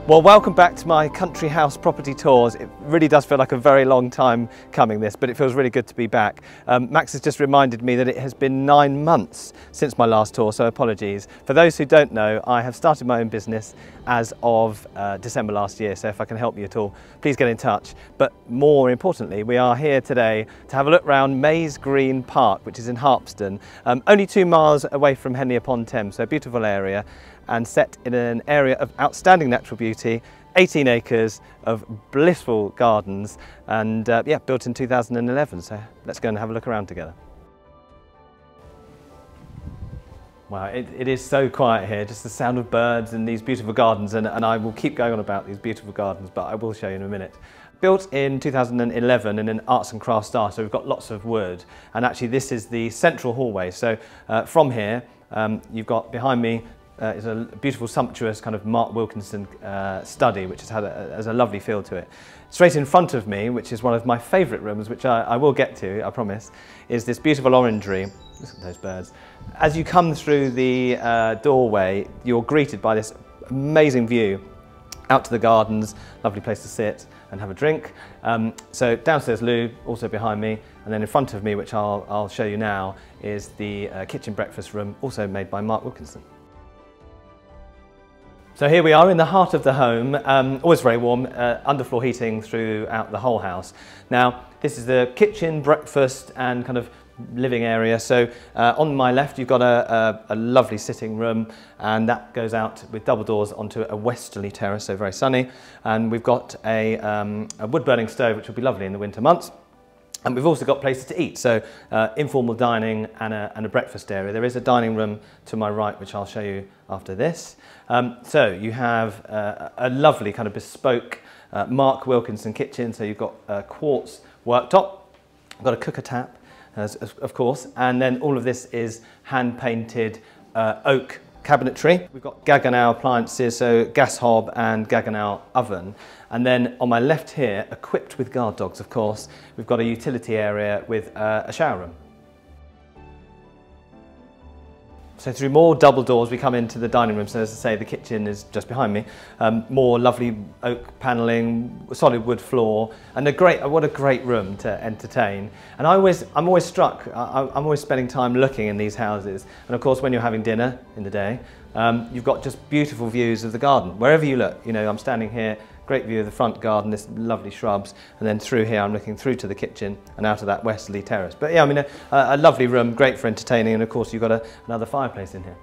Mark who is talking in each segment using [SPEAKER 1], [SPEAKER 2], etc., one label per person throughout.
[SPEAKER 1] Well, welcome back to my country house property tours. It really does feel like a very long time coming this, but it feels really good to be back. Max has just reminded me that it has been 9 months since my last tour, so apologies. For those who don't know, I have started my own business as of December last year, so if I can help you at all, please get in touch. But more importantly, we are here today to have a look round Maze Green Park, which is in Harpsden, only 2 miles away from Henley-on-Thames, so a beautiful area, and set in an area of outstanding natural beauty, 18 acres of blissful gardens, and yeah, built in 2011. So let's go and have a look around together. Wow, it is so quiet here, just the sound of birds and these beautiful gardens, and I will keep going on about these beautiful gardens, but I will show you in a minute. Built in 2011 in an arts and crafts style, so we've got lots of wood, and actually this is the central hallway. So from here, you've got behind me is a beautiful, sumptuous kind of Mark Wilkinson study, which has a lovely feel to it. Straight in front of me, which is one of my favourite rooms, which I will get to, I promise, is this beautiful orangery. Look at those birds. As you come through the doorway, you're greeted by this amazing view out to the gardens, lovely place to sit and have a drink. So downstairs loo, also behind me, and then in front of me, which I'll show you now, is the kitchen breakfast room, also made by Mark Wilkinson. So here we are in the heart of the home, always very warm, underfloor heating throughout the whole house. Now, this is the kitchen, breakfast and kind of living area. So on my left, you've got a lovely sitting room, and that goes out with double doors onto a westerly terrace, so very sunny. And we've got a wood-burning stove, which will be lovely in the winter months. And we've also got places to eat, so informal dining and a breakfast area. There is a dining room to my right, which I'll show you after this. So you have a lovely kind of bespoke Mark Wilkinson kitchen. So you've got a quartz worktop, you've got a cooker tap, of course, and then all of this is hand-painted oak cabinetry. We've got Gaggenau appliances, so gas hob and Gaggenau oven. And then on my left here, equipped with guard dogs, of course, we've got a utility area with a shower room. So through more double doors, we come into the dining room. So as I say, the kitchen is just behind me. More lovely oak panelling, solid wood floor, and what a great room to entertain. And I'm always struck, I'm always spending time looking in these houses. And of course, when you're having dinner in the day, you've got just beautiful views of the garden. Wherever you look, you know, I'm standing here, great view of the front garden, this lovely shrubs, and then through here I'm looking through to the kitchen and out of that westerly terrace. But yeah, I mean, a lovely room, great for entertaining, and of course you've got another fireplace in here.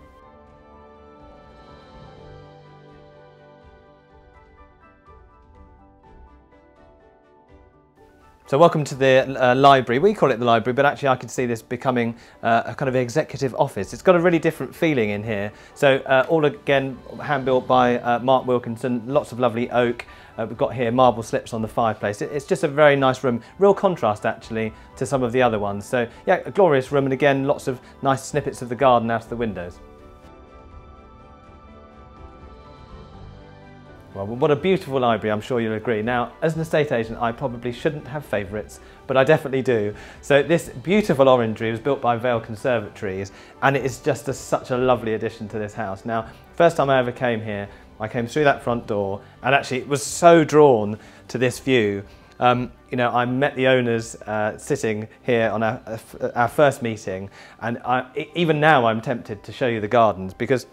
[SPEAKER 1] So welcome to the library. We call it the library, but actually I could see this becoming a kind of executive office. It's got a really different feeling in here. So all again, hand-built by Mark Wilkinson, lots of lovely oak. We've got here marble slips on the fireplace. It's just a very nice room. Real contrast actually to some of the other ones. So yeah, a glorious room, and again, lots of nice snippets of the garden out of the windows. Well, what a beautiful library, I'm sure you'll agree. Now, as an estate agent, I probably shouldn't have favourites, but I definitely do. So this beautiful orangery was built by Vale Conservatories, and it is just such a lovely addition to this house. Now, first time I ever came here, I came through that front door, and actually was so drawn to this view. You know, I met the owners sitting here on our first meeting, and even now I'm tempted to show you the gardens, because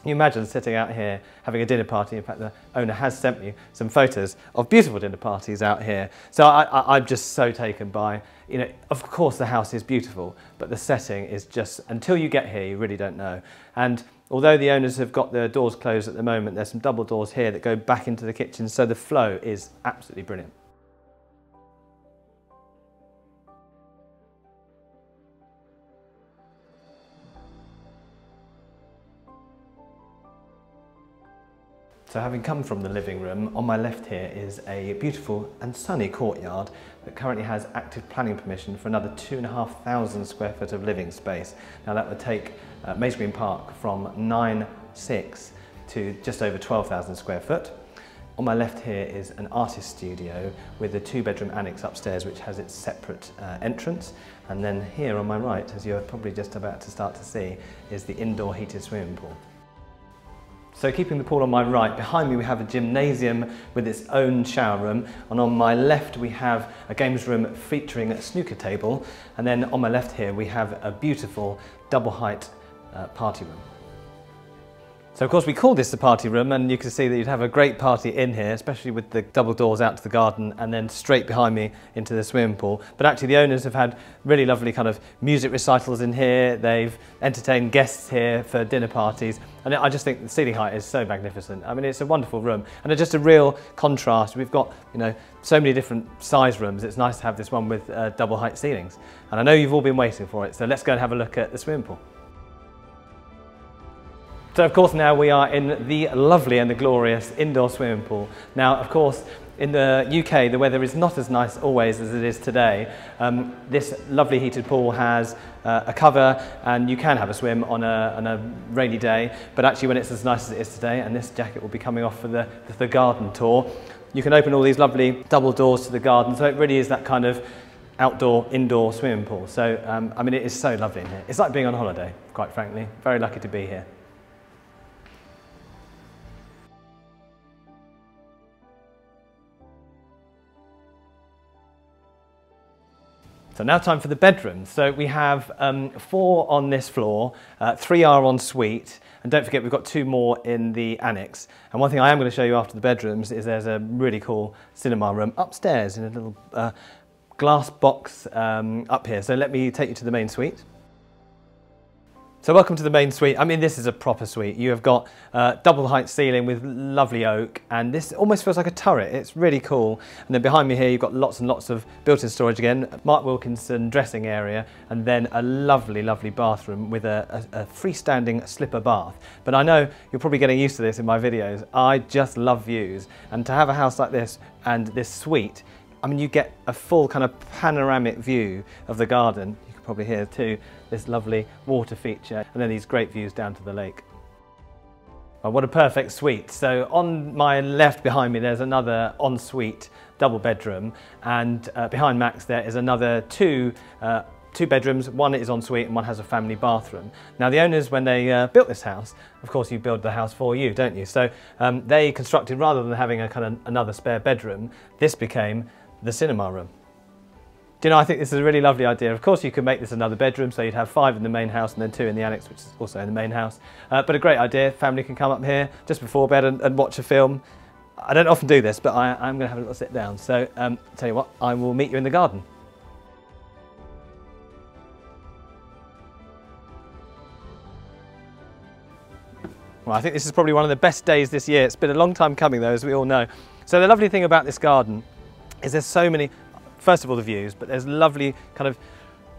[SPEAKER 1] you imagine sitting out here having a dinner party. In fact, the owner has sent me some photos of beautiful dinner parties out here. So I'm just so taken by, you know, of course the house is beautiful, but the setting is just, until you get here, you really don't know. And although the owners have got their doors closed at the moment, there's some double doors here that go back into the kitchen, so the flow is absolutely brilliant. So having come from the living room, on my left here is a beautiful and sunny courtyard that currently has active planning permission for another 2,500 square foot of living space. Now that would take Maze Green Park from 9,600 to just over 12,000 square foot. On my left here is an artist studio with a 2-bedroom annex upstairs, which has its separate entrance. And then here on my right, as you're probably just about to start to see, is the indoor heated swimming pool. So keeping the pool on my right, behind me we have a gymnasium with its own shower room, and on my left we have a games room featuring a snooker table, and then on my left here we have a beautiful double height party room. So of course we call this the party room, and you can see that you'd have a great party in here, especially with the double doors out to the garden and then straight behind me into the swimming pool. But actually the owners have had really lovely kind of music recitals in here. They've entertained guests here for dinner parties, and I just think the ceiling height is so magnificent. I mean, it's a wonderful room, and it's just a real contrast. We've got, you know, so many different size rooms. It's nice to have this one with double height ceilings. And I know you've all been waiting for it, so let's go and have a look at the swimming pool. So of course now we are in the lovely and the glorious indoor swimming pool. Now of course in the UK the weather is not as nice always as it is today. This lovely heated pool has a cover, and you can have a swim on a rainy day, but actually when it's as nice as it is today, and this jacket will be coming off for the garden tour, you can open all these lovely double doors to the garden, so it really is that kind of outdoor, indoor swimming pool. So I mean, it is so lovely in here. It's like being on holiday, quite frankly. Very lucky to be here. So now time for the bedrooms. So we have 4 on this floor, 3 are en suite, and don't forget we've got 2 more in the annex. And one thing I am going to show you after the bedrooms is there's a really cool cinema room upstairs in a little glass box up here. So let me take you to the main suite. So welcome to the main suite. I mean, this is a proper suite. You have got double height ceiling with lovely oak, and this almost feels like a turret. It's really cool. And then behind me here, you've got lots and lots of built-in storage again, Mark Wilkinson dressing area, and then a lovely, lovely bathroom with a freestanding slipper bath. But I know you're probably getting used to this in my videos. I just love views, and to have a house like this and this suite, I mean, you get a full kind of panoramic view of the garden. You can probably hear too this lovely water feature, and then these great views down to the lake. Well, what a perfect suite. So on my left behind me there's another ensuite double bedroom, and behind Max there is another two bedrooms. One is ensuite and one has a family bathroom. Now the owners, when they built this house, of course you build the house for you, don't you? So they constructed, rather than having a kind of another spare bedroom, this became the cinema room. Do you know, I think this is a really lovely idea. Of course you could make this another bedroom, so you'd have 5 in the main house and then 2 in the annex, which is also in the main house. But a great idea. Family can come up here just before bed and watch a film. I don't often do this, but I'm going to have a little sit down. So tell you what, I will meet you in the garden. Well, I think this is probably one of the best days this year. It's been a long time coming though, as we all know. So the lovely thing about this garden is there's so many, first of all the views, but there's lovely kind of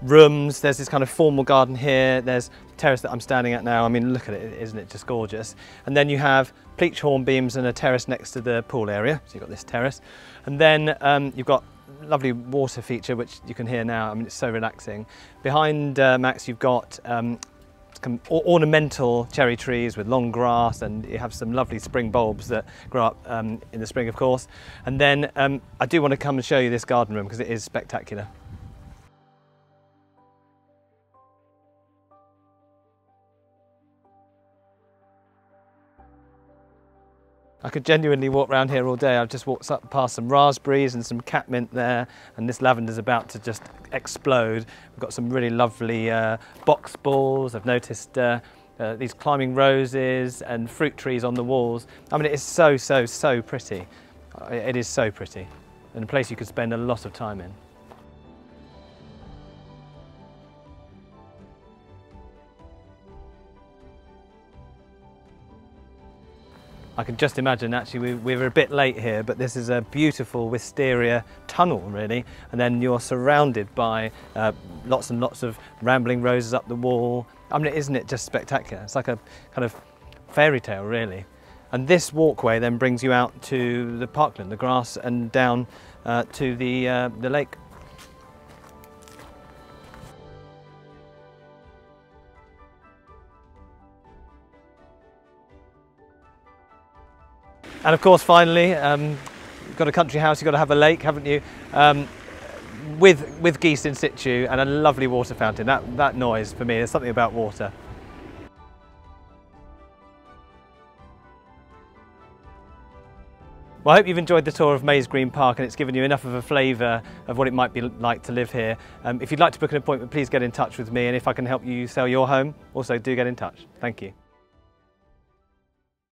[SPEAKER 1] rooms. There's this kind of formal garden here. There's the terrace that I'm standing at now. I mean, look at it, isn't it just gorgeous? And then you have pleached hornbeams and a terrace next to the pool area. So you've got this terrace. And then you've got lovely water feature, which you can hear now. I mean, it's so relaxing. Behind Max, you've got ornamental cherry trees with long grass, and you have some lovely spring bulbs that grow up in the spring, of course. And then I do want to come and show you this garden room because it is spectacular. I could genuinely walk around here all day. I've just walked up past some raspberries and some catmint there, and this lavender's about to just explode. We've got some really lovely box balls. I've noticed these climbing roses and fruit trees on the walls. I mean, it is so, so, so pretty. It is so pretty, and a place you could spend a lot of time in. I can just imagine, actually, we were a bit late here, but this is a beautiful wisteria tunnel, really, and then you're surrounded by lots and lots of rambling roses up the wall. I mean, isn't it just spectacular? It's like a kind of fairy tale, really. And this walkway then brings you out to the parkland, the grass, and down to the lake. And of course, finally, you've got a country house, you've got to have a lake, haven't you? With geese in situ and a lovely water fountain. That noise, for me, there's something about water. Well, I hope you've enjoyed the tour of Maze Green Park and it's given you enough of a flavour of what it might be like to live here. If you'd like to book an appointment, please get in touch with me, and if I can help you sell your home, also do get in touch. Thank you.